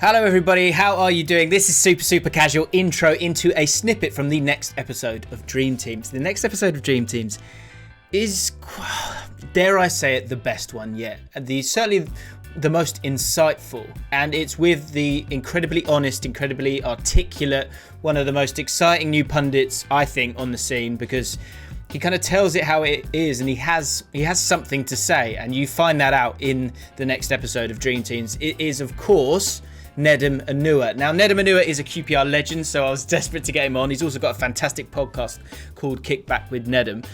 Hello everybody, how are you doing? This is super casual intro into a snippet from the next episode of Dream Teams. The next episode of Dream Teams is, dare I say it, the best one yet. Certainly the most insightful, and it's with the incredibly honest, incredibly articulate, one of the most exciting new pundits, I think, on the scene, because he kind of tells it how it is, and he has something to say, and you find that out in the next episode of Dream Teams. It is, of course, Nedum Onuoha. Now, Nedum Onuoha is a QPR legend, so I was desperate to get him on. He's also got a fantastic podcast called Kickback with Nedum,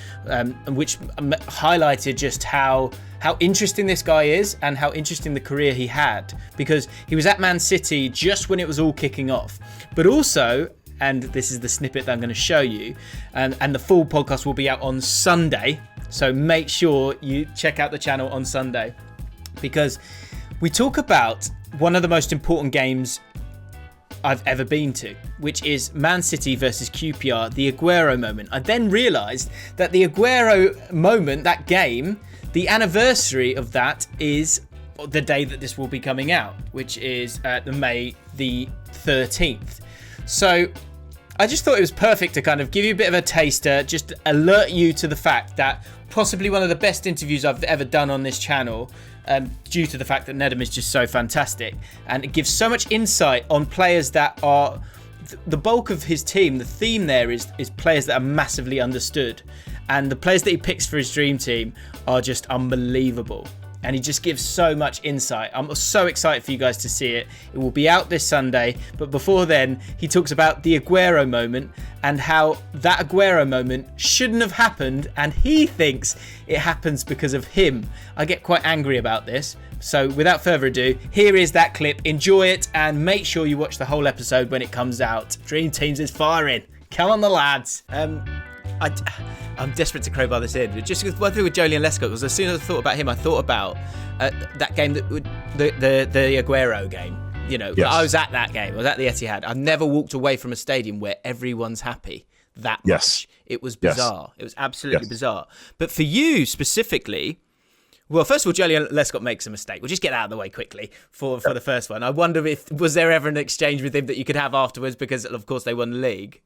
which highlighted just how interesting this guy is and how interesting the career he had, because he was at Man City just when it was all kicking off. But also, and this is the snippet that I'm going to show you, and the full podcast will be out on Sunday, so make sure you check out the channel on Sunday, because we talk about one of the most important games I've ever been to, which is Man City versus QPR, the Aguero moment. I then realised that the Aguero moment, that game, the anniversary of that is the day that this will be coming out, which is May the 13th. So I just thought it was perfect to kind of give you a bit of a taster, just alert you to the fact that possibly one of the best interviews I've ever done on this channel, due to the fact that Nedum is just so fantastic, and it gives so much insight on players that are the bulk of his team. The theme there is players that are massively understood, and the players that he picks for his dream team are just unbelievable, and he just gives so much insight. I'm so excited for you guys to see it. It will be out this Sunday, but before then, he talks about the Aguero moment and how that Aguero moment shouldn't have happened, and he thinks it happens because of him. I get quite angry about this, so without further ado, here is that clip. Enjoy it, and make sure you watch the whole episode when it comes out. Dream Teams is firing. Come on, the lads. I'm desperate to crowbar this in. Just one thing with Joleon Lescott was, as soon as I thought about him, I thought about that game, the Aguero game. You know, yes. I was at that game. I was at the Etihad. I've never walked away from a stadium where everyone's happy that much. Yes. It was bizarre. Yes. It was absolutely bizarre. But for you specifically, well, first of all, Joleon Lescott makes a mistake. We'll just get that out of the way quickly for the first one. I wonder was there ever an exchange with him that you could have afterwards, because of course they won the league.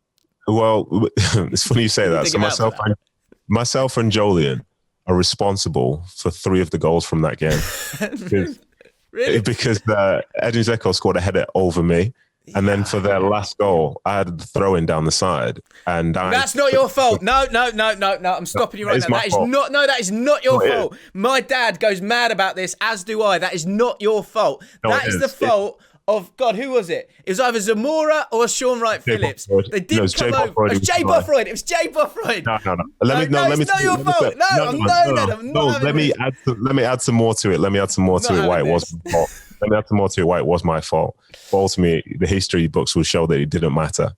Well, it's funny you say that. So myself and Joleon are responsible for 3 of the goals from that game. Really? Because Edin Dzeko scored a header over me. And then for their last goal, I had the throw in down the side. And that's not your fault. No. I'm stopping you right now. That is not your fault. My dad goes mad about this, as do I. That is not your fault. That is the fault of, God, who was it? It was either Zamora or Sean Wright-Phillips. They didn't come over. It was Jay Bothroyd. It was Jay Bothroyd. No. It's not your fault. Let me add some more to it. Why it was my fault. Let me add some more to it. Why it was my fault. But ultimately, the history books will show that it didn't matter.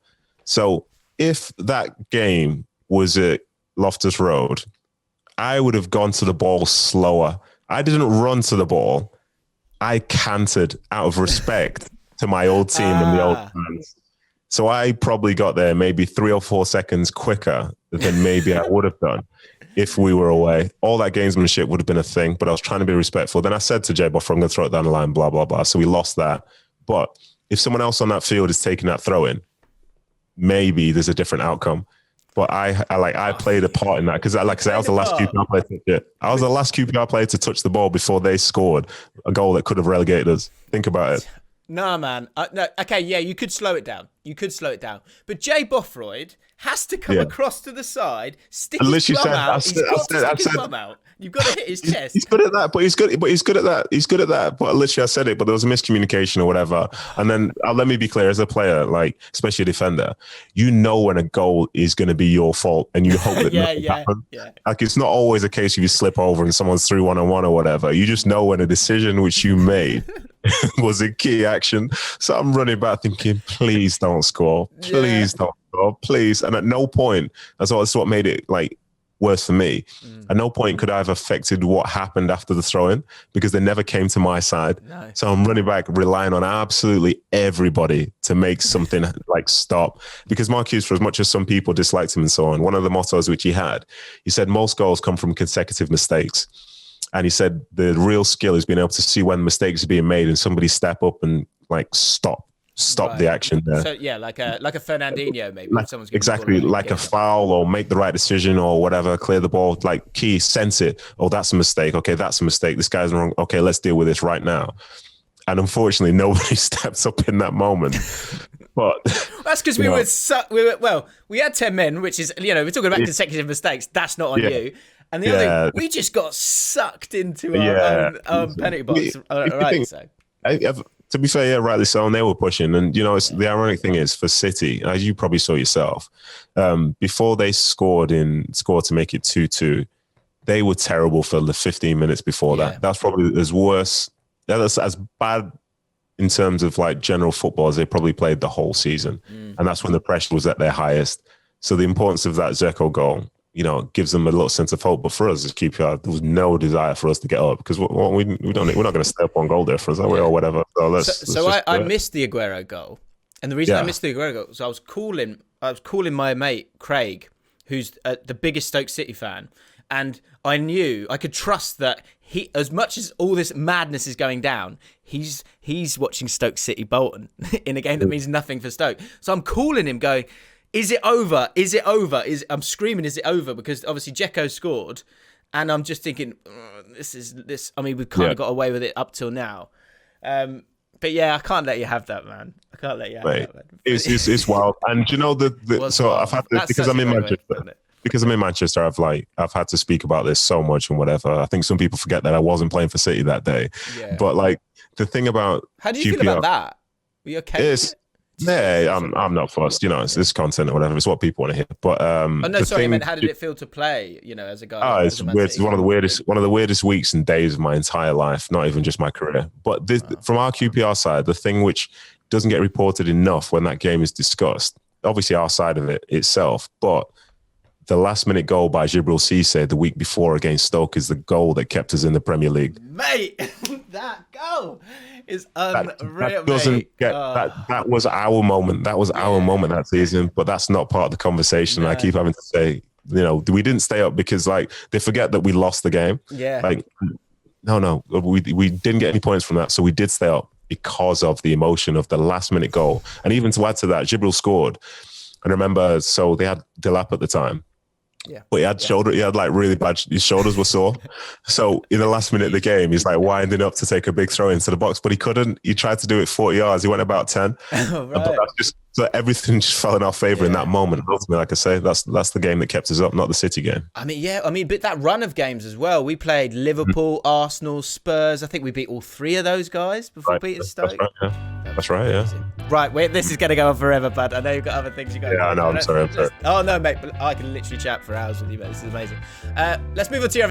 So if that game was at Loftus Road, I would have gone to the ball slower. I didn't run to the ball. I cantered out of respect to my old team and the old fans. So I probably got there maybe 3 or 4 seconds quicker than maybe I would have done if we were away. All that gamesmanship would have been a thing, but I was trying to be respectful. Then I said to Jay Buffer, I'm going to throw it down the line, blah, blah, blah. So we lost that. But if someone else on that field is taking that throw in, maybe there's a different outcome. But I played a part in that, because, like I said, I was the last QPR player to touch it. I was the last QPR player to touch the ball before they scored a goal that could have relegated us. Think about it. Nah, man. No, okay, yeah, you could slow it down. But Jay Bothroyd has to come across to the side, stick his thumb out. He's got to stick his thumb out. You've got to hit his chest. He's good at that, but he's good at that. But literally, I said it, but there was a miscommunication or whatever. And then let me be clear, as a player, like especially a defender, you know when a goal is going to be your fault, and you hope that nothing happens. Yeah. Like, it's not always a case if you slip over and someone's through 1-on-1 or whatever. You just know when a decision which you made was a key action. So I'm running back thinking, please don't score. Please don't score. Please. And at no point, that's what made it like worse for me. At no point could I have affected what happened after the throw-in, because they never came to my side. No. So I'm running back, relying on absolutely everybody to make something like stop. Because Mark Hughes, for as much as some people disliked him and so on, one of the mottos which he said most goals come from consecutive mistakes. And he said the real skill is being able to see when mistakes are being made and somebody step up and like stop the action there. So yeah, like a Fernandinho maybe. Like, If someone's exactly, like a foul or make the right decision or whatever, clear the ball. Like Key, sense it. Oh, that's a mistake. Okay, that's a mistake. This guy's wrong. Okay, let's deal with this right now. And unfortunately, nobody steps up in that moment. But that's because we had 10 men, which is, we're talking about consecutive mistakes. That's not on you. And the other thing, we just got sucked into our own penalty box. To be fair, rightly so, and they were pushing. And, the ironic thing is for City, as you probably saw yourself, before they scored to make it 2-2, they were terrible for the 15 minutes before that. That's probably as worse. That's as bad in terms of like general football as they probably played the whole season. And that's when the pressure was at their highest. So the importance of that Dzeko goal, gives them a little sense of hope. But for us as QPR, there was no desire for us to get up because we're not going to step on goal difference, are we, or whatever. So I missed the Aguero goal, and the reason I missed the Aguero goal was I was calling my mate Craig, who's the biggest Stoke City fan, and I knew I could trust that he, as much as all this madness is going down, he's watching Stoke City Bolton in a game that means nothing for Stoke. So I'm calling him, going, "Is it over? Is it over?" I'm screaming, "Is it over?" Because obviously Dzeko scored, and I'm just thinking, this. I mean, we've kind of got away with it up till now, but yeah, I can't let you have that, man. I can't let you have that, man. It's wild, and I've had to, because I'm in Manchester. Because I'm in Manchester, I've had to speak about this so much and whatever. I think some people forget that I wasn't playing for City that day. Yeah. But like the thing about how do you feel about that? Were you okay? I'm not fussed. It's this content or whatever. It's what people want to hear. But I meant how did it feel to play? As a guy. It's weird. It's one of the weirdest weeks and days of my entire life. Not even just my career. But from our QPR side, the thing which doesn't get reported enough when that game is discussed, obviously our side of it itself, but the last-minute goal by Djibril Cissé the week before against Stoke is the goal that kept us in the Premier League. Mate, that goal is unreal. That was our moment. That was our moment that season, but that's not part of the conversation. No. I keep having to say, we didn't stay up because they forget that we lost the game. Yeah. No, we didn't get any points from that, so we did stay up because of the emotion of the last-minute goal. And even to add to that, Djibril scored. And remember, so they had Delap at the time. Yeah. But he had like really bad, his shoulders were sore. So in the last minute of the game, he's like winding up to take a big throw into the box, but he couldn't. He tried to do it 40 yards. He went about 10. Oh, right. But so everything just fell in our favour in that moment. Ultimately, like I say, that's the game that kept us up, not the City game. But that run of games as well. We played Liverpool, Arsenal, Spurs. I think we beat all three of those guys before beating Stoke. That's right, yeah. Right, this is going to go on forever, bud. I know you've got other things you got to do. Yeah, I know, I'm sorry. Oh, no, mate, but I can literally chat for hours with you, mate. This is amazing. Let's move on to your